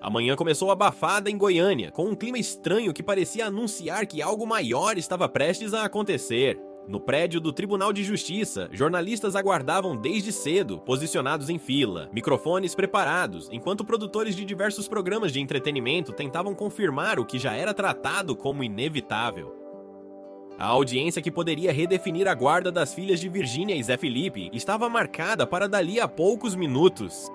A manhã começou abafada em Goiânia, com um clima estranho que parecia anunciar que algo maior estava prestes a acontecer. No prédio do Tribunal de Justiça, jornalistas aguardavam desde cedo, posicionados em fila, microfones preparados, enquanto produtores de diversos programas de entretenimento tentavam confirmar o que já era tratado como inevitável. A audiência que poderia redefinir a guarda das filhas de Virgínia e Zé Felipe estava marcada para dali a poucos minutos.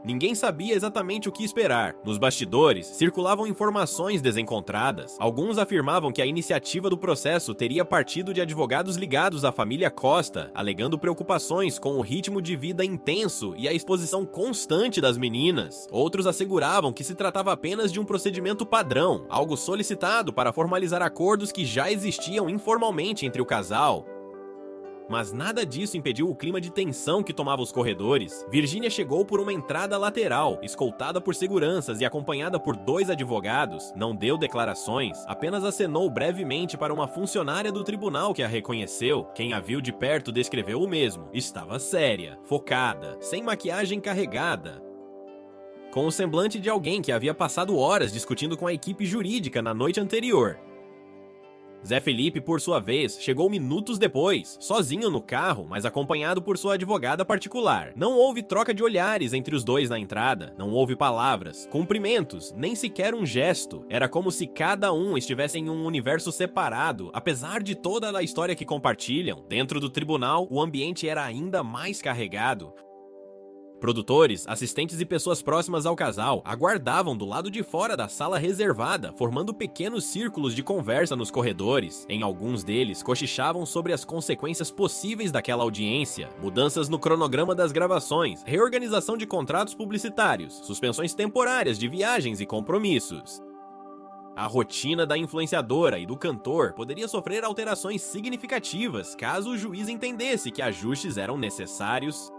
Ninguém sabia exatamente o que esperar. Nos bastidores, circulavam informações desencontradas. Alguns afirmavam que a iniciativa do processo teria partido de advogados ligados à família Costa, alegando preocupações com o ritmo de vida intenso e a exposição constante das meninas. Outros asseguravam que se tratava apenas de um procedimento padrão, algo solicitado para formalizar acordos que já existiam informalmente entre o casal. Mas nada disso impediu o clima de tensão que tomava os corredores. Virgínia chegou por uma entrada lateral, escoltada por seguranças e acompanhada por 2 advogados. Não deu declarações, apenas acenou brevemente para uma funcionária do tribunal que a reconheceu. Quem a viu de perto descreveu o mesmo. Estava séria, focada, sem maquiagem carregada, com o semblante de alguém que havia passado horas discutindo com a equipe jurídica na noite anterior. Zé Felipe, por sua vez, chegou minutos depois, sozinho no carro, mas acompanhado por sua advogada particular. Não houve troca de olhares entre os dois na entrada, não houve palavras, cumprimentos, nem sequer um gesto. Era como se cada um estivesse em um universo separado, apesar de toda a história que compartilham. Dentro do tribunal, o ambiente era ainda mais carregado. Produtores, assistentes e pessoas próximas ao casal aguardavam do lado de fora da sala reservada, formando pequenos círculos de conversa nos corredores. Em alguns deles, cochichavam sobre as consequências possíveis daquela audiência, mudanças no cronograma das gravações, reorganização de contratos publicitários, suspensões temporárias de viagens e compromissos. A rotina da influenciadora e do cantor poderia sofrer alterações significativas caso o juiz entendesse que ajustes eram necessários.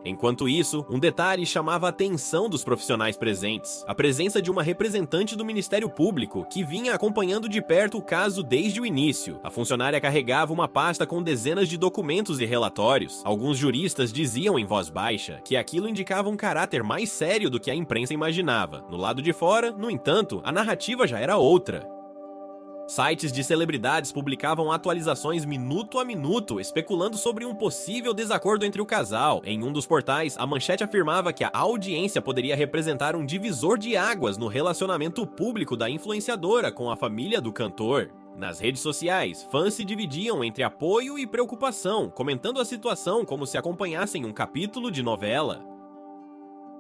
Enquanto isso, um detalhe chamava a atenção dos profissionais presentes: a presença de uma representante do Ministério Público, que vinha acompanhando de perto o caso desde o início. A funcionária carregava uma pasta com dezenas de documentos e relatórios. Alguns juristas diziam em voz baixa que aquilo indicava um caráter mais sério do que a imprensa imaginava. No lado de fora, no entanto, a narrativa já era outra. Sites de celebridades publicavam atualizações minuto a minuto, especulando sobre um possível desacordo entre o casal. Em um dos portais, a manchete afirmava que a audiência poderia representar um divisor de águas no relacionamento público da influenciadora com a família do cantor. Nas redes sociais, fãs se dividiam entre apoio e preocupação, comentando a situação como se acompanhassem um capítulo de novela.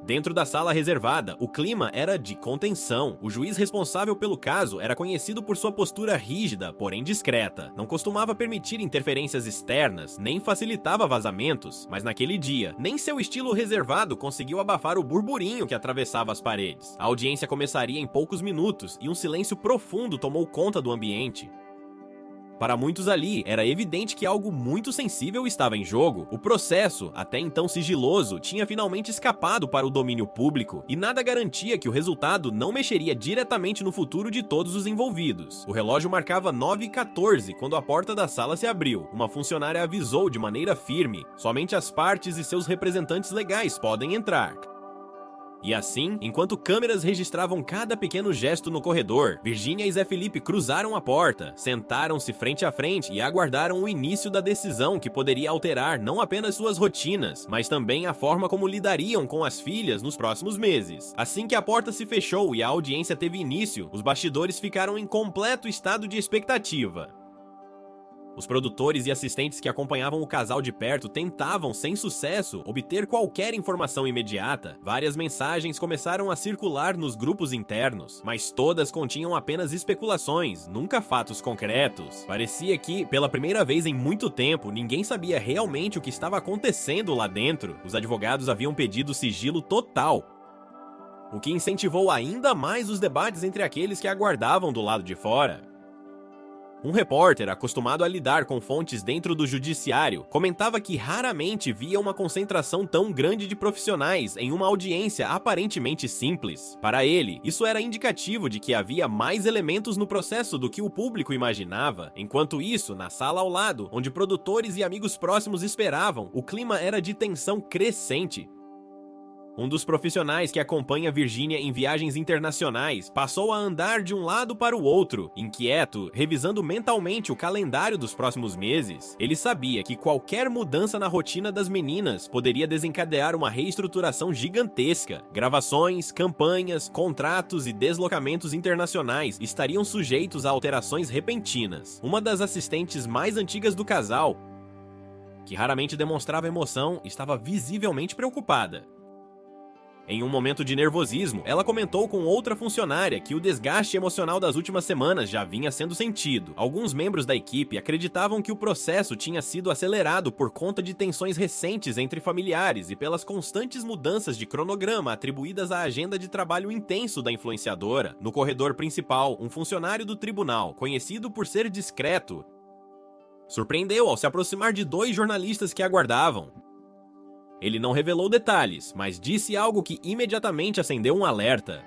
Dentro da sala reservada, o clima era de contenção. O juiz responsável pelo caso era conhecido por sua postura rígida, porém discreta. Não costumava permitir interferências externas, nem facilitava vazamentos. Mas naquele dia, nem seu estilo reservado conseguiu abafar o burburinho que atravessava as paredes. A audiência começaria em poucos minutos e um silêncio profundo tomou conta do ambiente. Para muitos ali, era evidente que algo muito sensível estava em jogo. O processo, até então sigiloso, tinha finalmente escapado para o domínio público, e nada garantia que o resultado não mexeria diretamente no futuro de todos os envolvidos. O relógio marcava 9h14 quando a porta da sala se abriu. Uma funcionária avisou de maneira firme: somente as partes e seus representantes legais podem entrar. E assim, enquanto câmeras registravam cada pequeno gesto no corredor, Virgínia e Zé Felipe cruzaram a porta, sentaram-se frente a frente e aguardaram o início da decisão que poderia alterar não apenas suas rotinas, mas também a forma como lidariam com as filhas nos próximos meses. Assim que a porta se fechou e a audiência teve início, os bastidores ficaram em completo estado de expectativa. Os produtores e assistentes que acompanhavam o casal de perto tentavam, sem sucesso, obter qualquer informação imediata. Várias mensagens começaram a circular nos grupos internos, mas todas continham apenas especulações, nunca fatos concretos. Parecia que, pela primeira vez em muito tempo, ninguém sabia realmente o que estava acontecendo lá dentro. Os advogados haviam pedido sigilo total, o que incentivou ainda mais os debates entre aqueles que aguardavam do lado de fora. Um repórter, acostumado a lidar com fontes dentro do judiciário, comentava que raramente via uma concentração tão grande de profissionais em uma audiência aparentemente simples. Para ele, isso era indicativo de que havia mais elementos no processo do que o público imaginava. Enquanto isso, na sala ao lado, onde produtores e amigos próximos esperavam, o clima era de tensão crescente. Um dos profissionais que acompanha Virginia em viagens internacionais passou a andar de um lado para o outro, inquieto, revisando mentalmente o calendário dos próximos meses. Ele sabia que qualquer mudança na rotina das meninas poderia desencadear uma reestruturação gigantesca. Gravações, campanhas, contratos e deslocamentos internacionais estariam sujeitos a alterações repentinas. Uma das assistentes mais antigas do casal, que raramente demonstrava emoção, estava visivelmente preocupada. Em um momento de nervosismo, ela comentou com outra funcionária que o desgaste emocional das últimas semanas já vinha sendo sentido. Alguns membros da equipe acreditavam que o processo tinha sido acelerado por conta de tensões recentes entre familiares e pelas constantes mudanças de cronograma atribuídas à agenda de trabalho intenso da influenciadora. No corredor principal, um funcionário do tribunal, conhecido por ser discreto, surpreendeu ao se aproximar de 2 jornalistas que aguardavam. Ele não revelou detalhes, mas disse algo que imediatamente acendeu um alerta.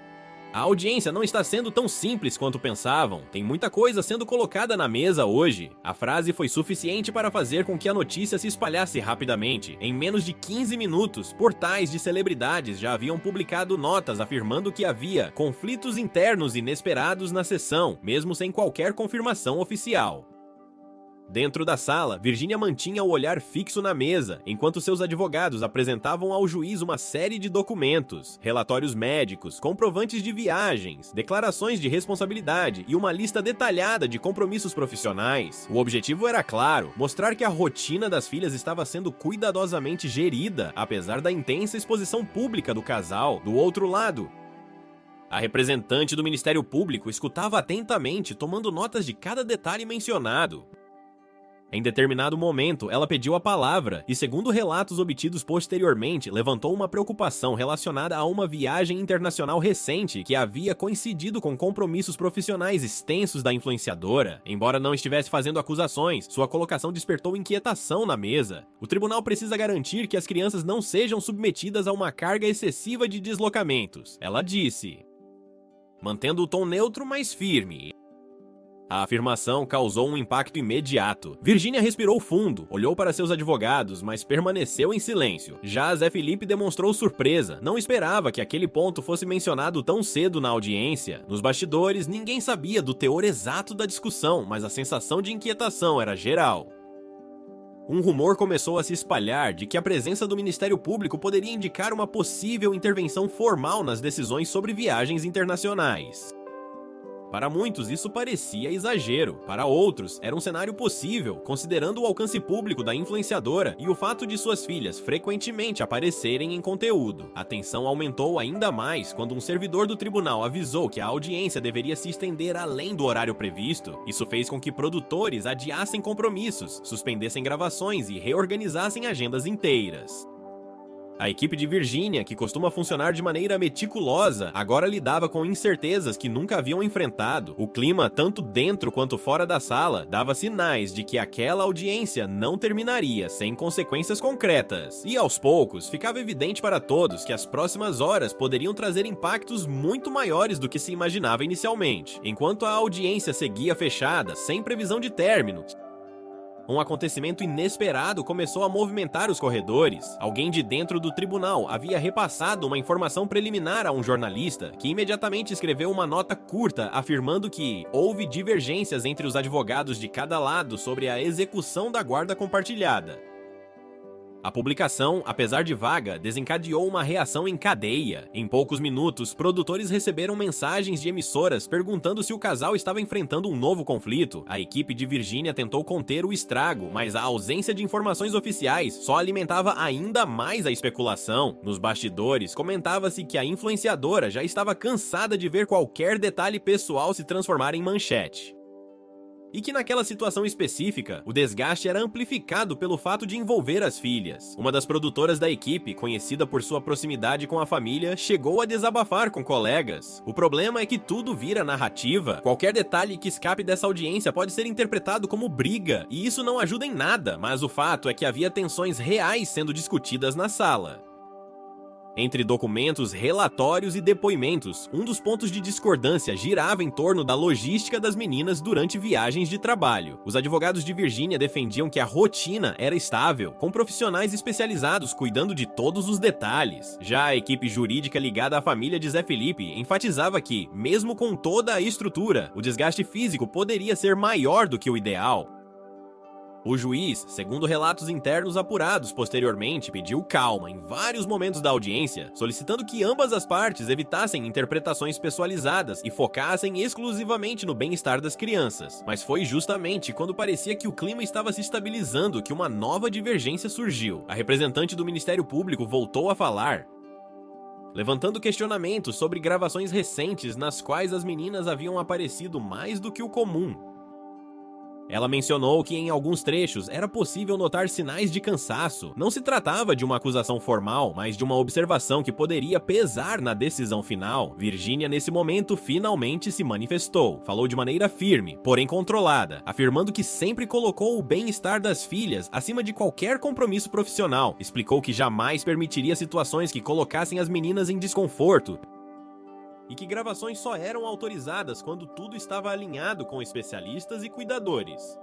A audiência não está sendo tão simples quanto pensavam. Tem muita coisa sendo colocada na mesa hoje. A frase foi suficiente para fazer com que a notícia se espalhasse rapidamente. Em menos de 15 minutos, portais de celebridades já haviam publicado notas afirmando que havia conflitos internos inesperados na sessão, mesmo sem qualquer confirmação oficial. Dentro da sala, Virginia mantinha o olhar fixo na mesa, enquanto seus advogados apresentavam ao juiz uma série de documentos, relatórios médicos, comprovantes de viagens, declarações de responsabilidade e uma lista detalhada de compromissos profissionais. O objetivo era claro, mostrar que a rotina das filhas estava sendo cuidadosamente gerida, apesar da intensa exposição pública do casal. Do outro lado, a representante do Ministério Público escutava atentamente, tomando notas de cada detalhe mencionado. Em determinado momento, ela pediu a palavra e, segundo relatos obtidos posteriormente, levantou uma preocupação relacionada a uma viagem internacional recente que havia coincidido com compromissos profissionais extensos da influenciadora. Embora não estivesse fazendo acusações, sua colocação despertou inquietação na mesa. O tribunal precisa garantir que as crianças não sejam submetidas a uma carga excessiva de deslocamentos, ela disse, mantendo o tom neutro, mas firme. A afirmação causou um impacto imediato. Virginia respirou fundo, olhou para seus advogados, mas permaneceu em silêncio. Já Zé Felipe demonstrou surpresa, não esperava que aquele ponto fosse mencionado tão cedo na audiência. Nos bastidores, ninguém sabia do teor exato da discussão, mas a sensação de inquietação era geral. Um rumor começou a se espalhar de que a presença do Ministério Público poderia indicar uma possível intervenção formal nas decisões sobre viagens internacionais. Para muitos, isso parecia exagero. Para outros, era um cenário possível, considerando o alcance público da influenciadora e o fato de suas filhas frequentemente aparecerem em conteúdo. A tensão aumentou ainda mais quando um servidor do tribunal avisou que a audiência deveria se estender além do horário previsto. Isso fez com que produtores adiassem compromissos, suspendessem gravações e reorganizassem agendas inteiras. A equipe de Virginia, que costuma funcionar de maneira meticulosa, agora lidava com incertezas que nunca haviam enfrentado. O clima, tanto dentro quanto fora da sala, dava sinais de que aquela audiência não terminaria sem consequências concretas. E aos poucos, ficava evidente para todos que as próximas horas poderiam trazer impactos muito maiores do que se imaginava inicialmente. Enquanto a audiência seguia fechada, sem previsão de término, um acontecimento inesperado começou a movimentar os corredores. Alguém de dentro do tribunal havia repassado uma informação preliminar a um jornalista, que imediatamente escreveu uma nota curta afirmando que houve divergências entre os advogados de cada lado sobre a execução da guarda compartilhada. A publicação, apesar de vaga, desencadeou uma reação em cadeia. Em poucos minutos, produtores receberam mensagens de emissoras perguntando se o casal estava enfrentando um novo conflito. A equipe de Virginia tentou conter o estrago, mas a ausência de informações oficiais só alimentava ainda mais a especulação. Nos bastidores, comentava-se que a influenciadora já estava cansada de ver qualquer detalhe pessoal se transformar em manchete. E que naquela situação específica, o desgaste era amplificado pelo fato de envolver as filhas. Uma das produtoras da equipe, conhecida por sua proximidade com a família, chegou a desabafar com colegas. O problema é que tudo vira narrativa. Qualquer detalhe que escape dessa audiência pode ser interpretado como briga, e isso não ajuda em nada, mas o fato é que havia tensões reais sendo discutidas na sala. Entre documentos, relatórios e depoimentos, um dos pontos de discordância girava em torno da logística das meninas durante viagens de trabalho. Os advogados de Virgínia defendiam que a rotina era estável, com profissionais especializados cuidando de todos os detalhes. Já a equipe jurídica ligada à família de Zé Felipe enfatizava que, mesmo com toda a estrutura, o desgaste físico poderia ser maior do que o ideal. O juiz, segundo relatos internos apurados posteriormente, pediu calma em vários momentos da audiência, solicitando que ambas as partes evitassem interpretações pessoalizadas e focassem exclusivamente no bem-estar das crianças. Mas foi justamente quando parecia que o clima estava se estabilizando que uma nova divergência surgiu. A representante do Ministério Público voltou a falar, levantando questionamentos sobre gravações recentes nas quais as meninas haviam aparecido mais do que o comum. Ela mencionou que em alguns trechos era possível notar sinais de cansaço. Não se tratava de uma acusação formal, mas de uma observação que poderia pesar na decisão final. Virgínia, nesse momento, finalmente se manifestou. Falou de maneira firme, porém controlada, afirmando que sempre colocou o bem-estar das filhas acima de qualquer compromisso profissional. Explicou que jamais permitiria situações que colocassem as meninas em desconforto, e que gravações só eram autorizadas quando tudo estava alinhado com especialistas e cuidadores.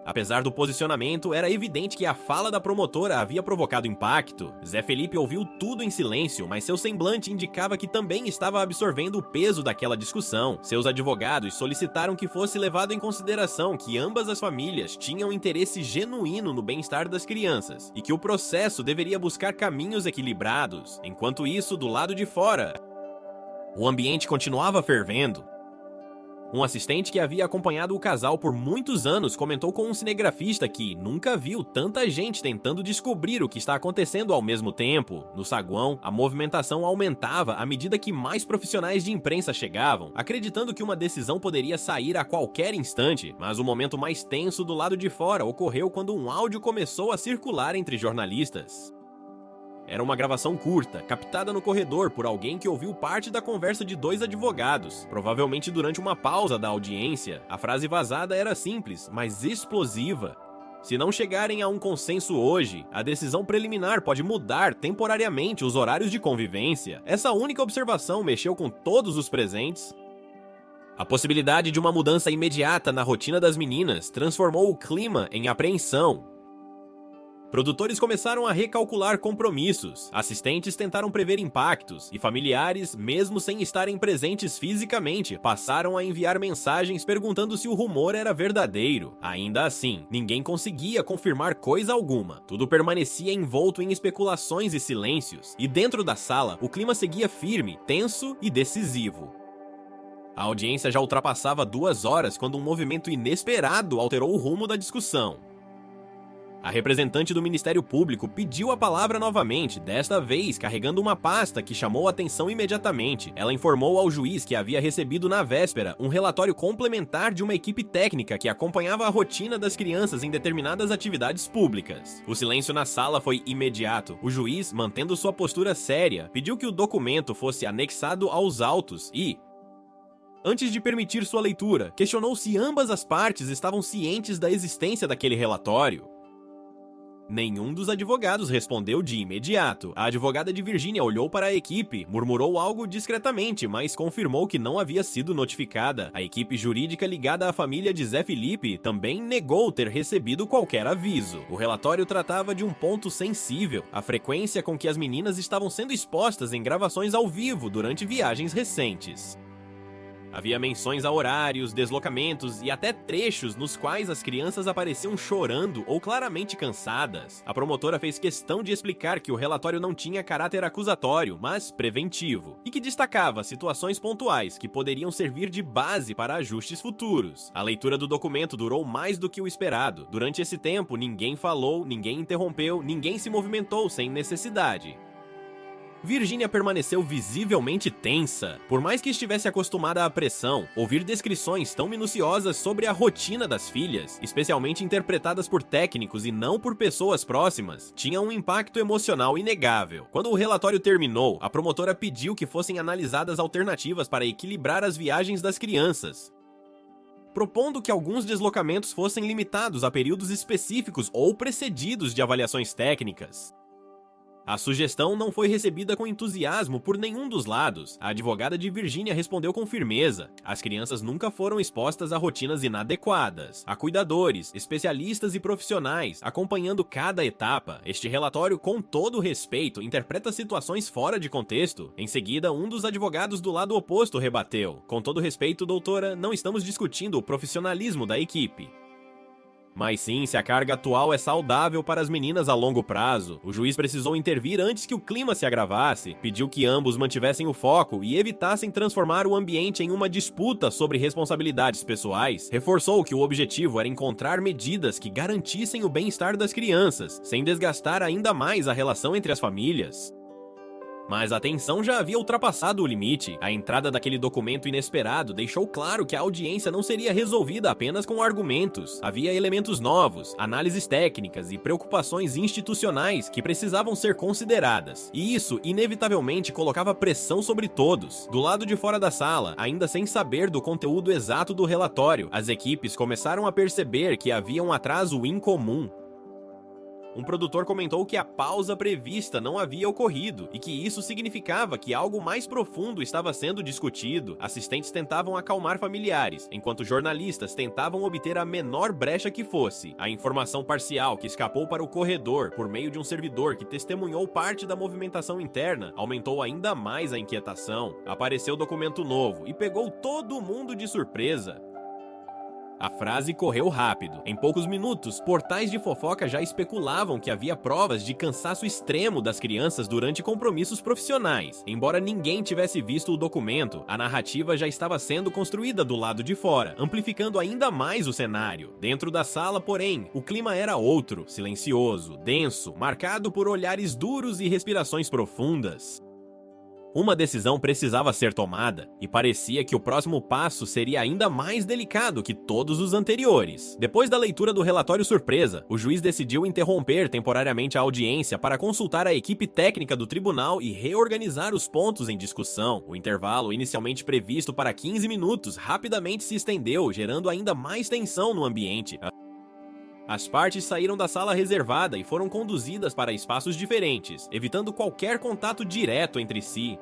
Apesar do posicionamento, era evidente que a fala da promotora havia provocado impacto. Zé Felipe ouviu tudo em silêncio, mas seu semblante indicava que também estava absorvendo o peso daquela discussão. Seus advogados solicitaram que fosse levado em consideração que ambas as famílias tinham interesse genuíno no bem-estar das crianças e que o processo deveria buscar caminhos equilibrados. Enquanto isso, do lado de fora, o ambiente continuava fervendo. Um assistente que havia acompanhado o casal por muitos anos comentou com um cinegrafista que nunca viu tanta gente tentando descobrir o que está acontecendo ao mesmo tempo. No saguão, a movimentação aumentava à medida que mais profissionais de imprensa chegavam, acreditando que uma decisão poderia sair a qualquer instante, mas o momento mais tenso do lado de fora ocorreu quando um áudio começou a circular entre jornalistas. Era uma gravação curta, captada no corredor por alguém que ouviu parte da conversa de dois advogados, provavelmente durante uma pausa da audiência. A frase vazada era simples, mas explosiva. Se não chegarem a um consenso hoje, a decisão preliminar pode mudar temporariamente os horários de convivência. Essa única observação mexeu com todos os presentes. A possibilidade de uma mudança imediata na rotina das meninas transformou o clima em apreensão. Produtores começaram a recalcular compromissos, assistentes tentaram prever impactos, e familiares, mesmo sem estarem presentes fisicamente, passaram a enviar mensagens perguntando se o rumor era verdadeiro. Ainda assim, ninguém conseguia confirmar coisa alguma. Tudo permanecia envolto em especulações e silêncios, e dentro da sala, o clima seguia firme, tenso e decisivo. A audiência já ultrapassava 2 horas quando um movimento inesperado alterou o rumo da discussão. A representante do Ministério Público pediu a palavra novamente, desta vez carregando uma pasta que chamou a atenção imediatamente. Ela informou ao juiz que havia recebido na véspera um relatório complementar de uma equipe técnica que acompanhava a rotina das crianças em determinadas atividades públicas. O silêncio na sala foi imediato. O juiz, mantendo sua postura séria, pediu que o documento fosse anexado aos autos e, antes de permitir sua leitura, questionou se ambas as partes estavam cientes da existência daquele relatório. Nenhum dos advogados respondeu de imediato. A advogada de Virgínia olhou para a equipe, murmurou algo discretamente, mas confirmou que não havia sido notificada. A equipe jurídica ligada à família de Zé Felipe também negou ter recebido qualquer aviso. O relatório tratava de um ponto sensível: a frequência com que as meninas estavam sendo expostas em gravações ao vivo durante viagens recentes. Havia menções a horários, deslocamentos e até trechos nos quais as crianças apareciam chorando ou claramente cansadas. A promotora fez questão de explicar que o relatório não tinha caráter acusatório, mas preventivo, e que destacava situações pontuais que poderiam servir de base para ajustes futuros. A leitura do documento durou mais do que o esperado. Durante esse tempo, ninguém falou, ninguém interrompeu, ninguém se movimentou sem necessidade. Virgínia permaneceu visivelmente tensa. Por mais que estivesse acostumada à pressão, ouvir descrições tão minuciosas sobre a rotina das filhas, especialmente interpretadas por técnicos e não por pessoas próximas, tinha um impacto emocional inegável. Quando o relatório terminou, a promotora pediu que fossem analisadas alternativas para equilibrar as viagens das crianças, propondo que alguns deslocamentos fossem limitados a períodos específicos ou precedidos de avaliações técnicas. A sugestão não foi recebida com entusiasmo por nenhum dos lados. A advogada de Virginia respondeu com firmeza. As crianças nunca foram expostas a rotinas inadequadas. Há cuidadores, especialistas e profissionais acompanhando cada etapa. Este relatório, com todo respeito, interpreta situações fora de contexto. Em seguida, um dos advogados do lado oposto rebateu. Com todo respeito, doutora, não estamos discutindo o profissionalismo da equipe. Mas sim, se a carga atual é saudável para as meninas a longo prazo. O juiz precisou intervir antes que o clima se agravasse, pediu que ambos mantivessem o foco e evitassem transformar o ambiente em uma disputa sobre responsabilidades pessoais. Reforçou que o objetivo era encontrar medidas que garantissem o bem-estar das crianças, sem desgastar ainda mais a relação entre as famílias. Mas a tensão já havia ultrapassado o limite. A entrada daquele documento inesperado deixou claro que a audiência não seria resolvida apenas com argumentos. Havia elementos novos, análises técnicas e preocupações institucionais que precisavam ser consideradas. E isso, inevitavelmente, colocava pressão sobre todos. Do lado de fora da sala, ainda sem saber do conteúdo exato do relatório, as equipes começaram a perceber que havia um atraso incomum. Um produtor comentou que a pausa prevista não havia ocorrido e que isso significava que algo mais profundo estava sendo discutido. Assistentes tentavam acalmar familiares, enquanto jornalistas tentavam obter a menor brecha que fosse. A informação parcial que escapou para o corredor por meio de um servidor que testemunhou parte da movimentação interna aumentou ainda mais a inquietação. Apareceu documento novo e pegou todo mundo de surpresa. A frase correu rápido. Em poucos minutos, portais de fofoca já especulavam que havia provas de cansaço extremo das crianças durante compromissos profissionais. Embora ninguém tivesse visto o documento, a narrativa já estava sendo construída do lado de fora, amplificando ainda mais o cenário. Dentro da sala, porém, o clima era outro, silencioso, denso, marcado por olhares duros e respirações profundas. Uma decisão precisava ser tomada, e parecia que o próximo passo seria ainda mais delicado que todos os anteriores. Depois da leitura do relatório surpresa, o juiz decidiu interromper temporariamente a audiência para consultar a equipe técnica do tribunal e reorganizar os pontos em discussão. O intervalo, inicialmente previsto para 15 minutos, rapidamente se estendeu, gerando ainda mais tensão no ambiente. As partes saíram da sala reservada e foram conduzidas para espaços diferentes, evitando qualquer contato direto entre si.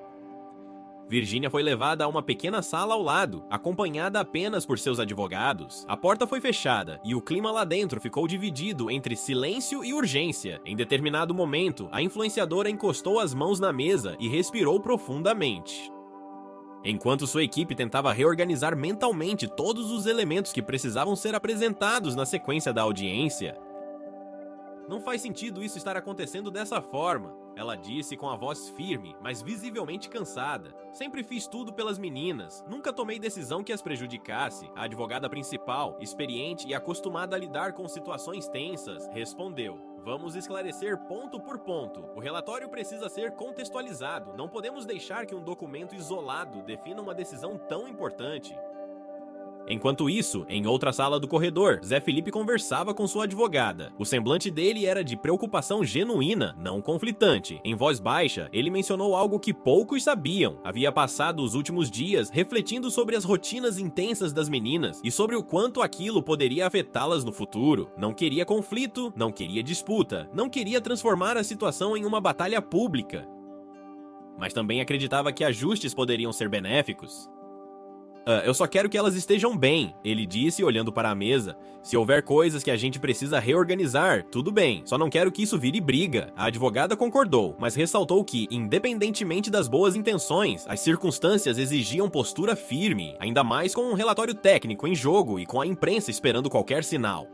Virginia foi levada a uma pequena sala ao lado, acompanhada apenas por seus advogados. A porta foi fechada e o clima lá dentro ficou dividido entre silêncio e urgência. Em determinado momento, a influenciadora encostou as mãos na mesa e respirou profundamente. Enquanto sua equipe tentava reorganizar mentalmente todos os elementos que precisavam ser apresentados na sequência da audiência. Não faz sentido isso estar acontecendo dessa forma, ela disse com a voz firme, mas visivelmente cansada. Sempre fiz tudo pelas meninas, nunca tomei decisão que as prejudicasse. A advogada principal, experiente e acostumada a lidar com situações tensas, respondeu. Vamos esclarecer ponto por ponto. O relatório precisa ser contextualizado. Não podemos deixar que um documento isolado defina uma decisão tão importante. Enquanto isso, em outra sala do corredor, Zé Felipe conversava com sua advogada. O semblante dele era de preocupação genuína, não conflitante. Em voz baixa, ele mencionou algo que poucos sabiam. Havia passado os últimos dias refletindo sobre as rotinas intensas das meninas e sobre o quanto aquilo poderia afetá-las no futuro. Não queria conflito, não queria disputa, não queria transformar a situação em uma batalha pública. Mas também acreditava que ajustes poderiam ser benéficos. Eu só quero que elas estejam bem, ele disse olhando para a mesa. Se houver coisas que a gente precisa reorganizar, tudo bem, só não quero que isso vire briga. A advogada concordou, mas ressaltou que, independentemente das boas intenções, as circunstâncias exigiam postura firme, ainda mais com um relatório técnico em jogo e com a imprensa esperando qualquer sinal.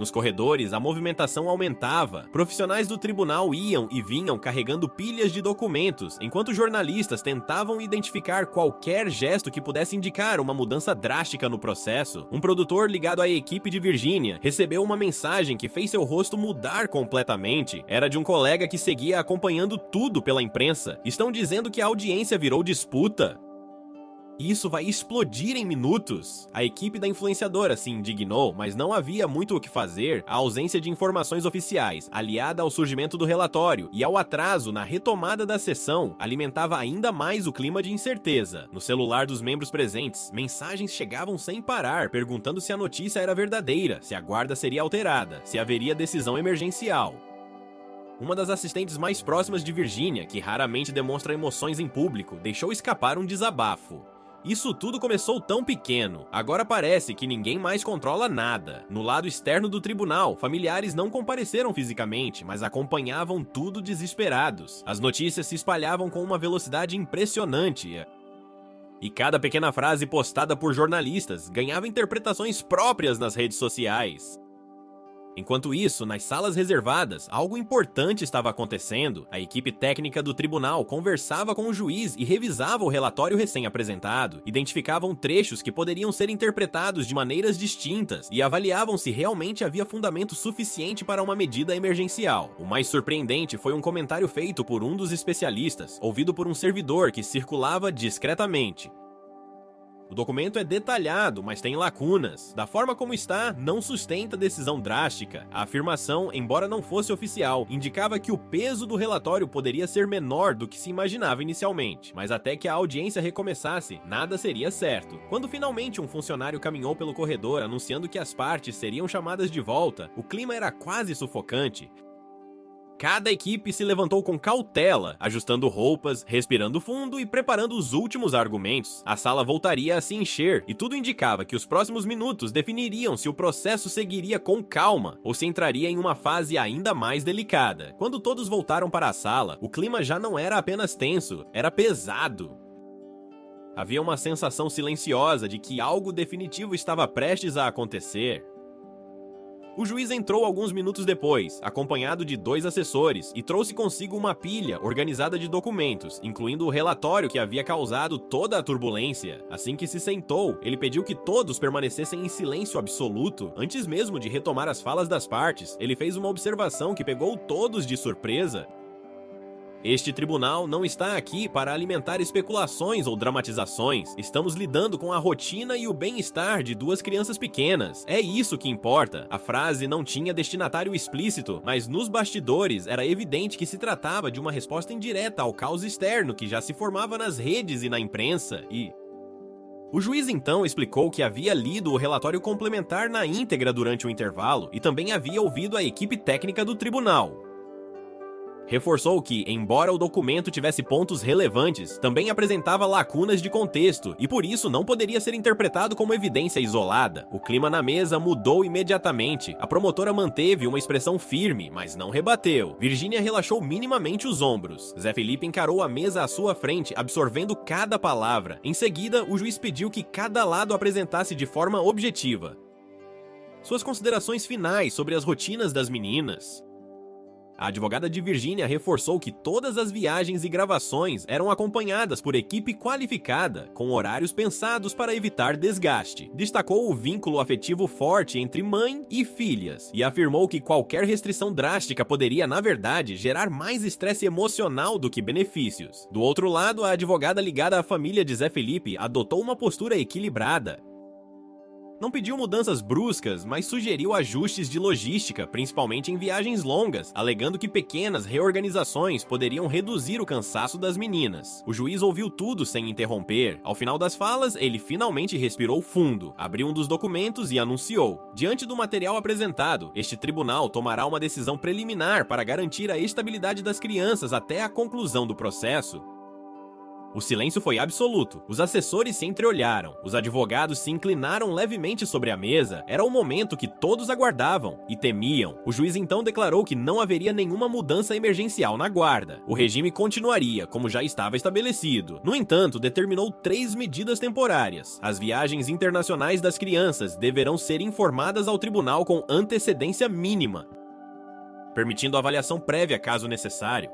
Nos corredores, a movimentação aumentava. Profissionais do tribunal iam e vinham carregando pilhas de documentos, enquanto jornalistas tentavam identificar qualquer gesto que pudesse indicar uma mudança drástica no processo. Um produtor ligado à equipe de Virginia recebeu uma mensagem que fez seu rosto mudar completamente. Era de um colega que seguia acompanhando tudo pela imprensa. Estão dizendo que a audiência virou disputa. Isso vai explodir em minutos. A equipe da influenciadora se indignou, mas não havia muito o que fazer. A ausência de informações oficiais, aliada ao surgimento do relatório e ao atraso na retomada da sessão, alimentava ainda mais o clima de incerteza. No celular dos membros presentes, mensagens chegavam sem parar, perguntando se a notícia era verdadeira, se a guarda seria alterada, se haveria decisão emergencial. Uma das assistentes mais próximas de Virginia, que raramente demonstra emoções em público, deixou escapar um desabafo. Isso tudo começou tão pequeno, agora parece que ninguém mais controla nada. No lado externo do tribunal, familiares não compareceram fisicamente, mas acompanhavam tudo desesperados. As notícias se espalhavam com uma velocidade impressionante. E cada pequena frase postada por jornalistas ganhava interpretações próprias nas redes sociais. Enquanto isso, nas salas reservadas, algo importante estava acontecendo. A equipe técnica do tribunal conversava com o juiz e revisava o relatório recém-apresentado, identificavam trechos que poderiam ser interpretados de maneiras distintas e avaliavam se realmente havia fundamento suficiente para uma medida emergencial. O mais surpreendente foi um comentário feito por um dos especialistas, ouvido por um servidor que circulava discretamente. O documento é detalhado, mas tem lacunas. Da forma como está, não sustenta decisão drástica. A afirmação, embora não fosse oficial, indicava que o peso do relatório poderia ser menor do que se imaginava inicialmente. Mas até que a audiência recomeçasse, nada seria certo. Quando finalmente um funcionário caminhou pelo corredor anunciando que as partes seriam chamadas de volta, o clima era quase sufocante. Cada equipe se levantou com cautela, ajustando roupas, respirando fundo e preparando os últimos argumentos. A sala voltaria a se encher, e tudo indicava que os próximos minutos definiriam se o processo seguiria com calma ou se entraria em uma fase ainda mais delicada. Quando todos voltaram para a sala, o clima já não era apenas tenso, era pesado. Havia uma sensação silenciosa de que algo definitivo estava prestes a acontecer. O juiz entrou alguns minutos depois, acompanhado de 2 assessores, e trouxe consigo uma pilha organizada de documentos, incluindo o relatório que havia causado toda a turbulência. Assim que se sentou, ele pediu que todos permanecessem em silêncio absoluto. Antes mesmo de retomar as falas das partes, ele fez uma observação que pegou todos de surpresa. Este tribunal não está aqui para alimentar especulações ou dramatizações. Estamos lidando com a rotina e o bem-estar de 2 crianças pequenas. É isso que importa. A frase não tinha destinatário explícito, mas nos bastidores era evidente que se tratava de uma resposta indireta ao caos externo que já se formava nas redes e na imprensa. O juiz então explicou que havia lido o relatório complementar na íntegra durante o intervalo e também havia ouvido a equipe técnica do tribunal. Reforçou que, embora o documento tivesse pontos relevantes, também apresentava lacunas de contexto e por isso não poderia ser interpretado como evidência isolada. O clima na mesa mudou imediatamente. A promotora manteve uma expressão firme, mas não rebateu. Virginia relaxou minimamente os ombros. Zé Felipe encarou a mesa à sua frente, absorvendo cada palavra. Em seguida, o juiz pediu que cada lado apresentasse de forma objetiva suas considerações finais sobre as rotinas das meninas. A advogada de Virginia reforçou que todas as viagens e gravações eram acompanhadas por equipe qualificada, com horários pensados para evitar desgaste. Destacou o vínculo afetivo forte entre mãe e filhas e afirmou que qualquer restrição drástica poderia, na verdade, gerar mais estresse emocional do que benefícios. Do outro lado, a advogada ligada à família de Zé Felipe adotou uma postura equilibrada. Não pediu mudanças bruscas, mas sugeriu ajustes de logística, principalmente em viagens longas, alegando que pequenas reorganizações poderiam reduzir o cansaço das meninas. O juiz ouviu tudo sem interromper. Ao final das falas, ele finalmente respirou fundo, abriu um dos documentos e anunciou: diante do material apresentado, este tribunal tomará uma decisão preliminar para garantir a estabilidade das crianças até a conclusão do processo. O silêncio foi absoluto. Os assessores se entreolharam. Os advogados se inclinaram levemente sobre a mesa. Era o momento que todos aguardavam e temiam. O juiz então declarou que não haveria nenhuma mudança emergencial na guarda. O regime continuaria, como já estava estabelecido. No entanto, determinou 3 medidas temporárias. As viagens internacionais das crianças deverão ser informadas ao tribunal com antecedência mínima, permitindo avaliação prévia caso necessário.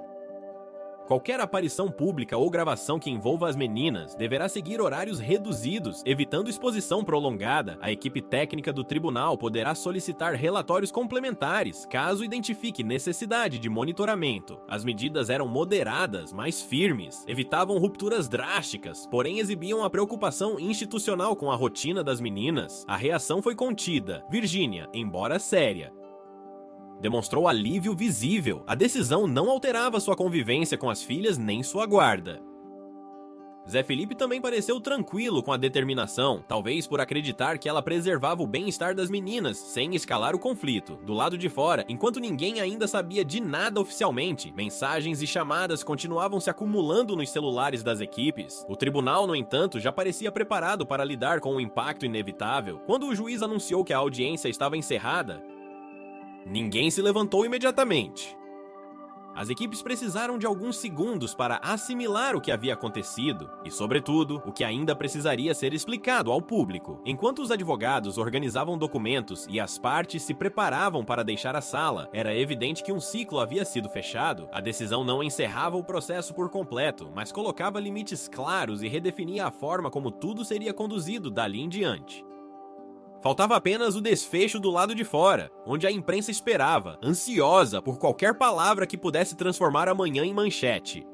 Qualquer aparição pública ou gravação que envolva as meninas deverá seguir horários reduzidos, evitando exposição prolongada. A equipe técnica do tribunal poderá solicitar relatórios complementares, caso identifique necessidade de monitoramento. As medidas eram moderadas, mas firmes, evitavam rupturas drásticas, porém exibiam a preocupação institucional com a rotina das meninas. A reação foi contida. Virginia, embora séria, demonstrou alívio visível. A decisão não alterava sua convivência com as filhas nem sua guarda. Zé Felipe também pareceu tranquilo com a determinação, talvez por acreditar que ela preservava o bem-estar das meninas, sem escalar o conflito. Do lado de fora, enquanto ninguém ainda sabia de nada oficialmente, mensagens e chamadas continuavam se acumulando nos celulares das equipes. O tribunal, no entanto, já parecia preparado para lidar com o impacto inevitável. Quando o juiz anunciou que a audiência estava encerrada, ninguém se levantou imediatamente. As equipes precisaram de alguns segundos para assimilar o que havia acontecido e, sobretudo, o que ainda precisaria ser explicado ao público. Enquanto os advogados organizavam documentos e as partes se preparavam para deixar a sala, era evidente que um ciclo havia sido fechado. A decisão não encerrava o processo por completo, mas colocava limites claros e redefinia a forma como tudo seria conduzido dali em diante. Faltava apenas o desfecho do lado de fora, onde a imprensa esperava, ansiosa por qualquer palavra que pudesse transformar a manhã em manchete.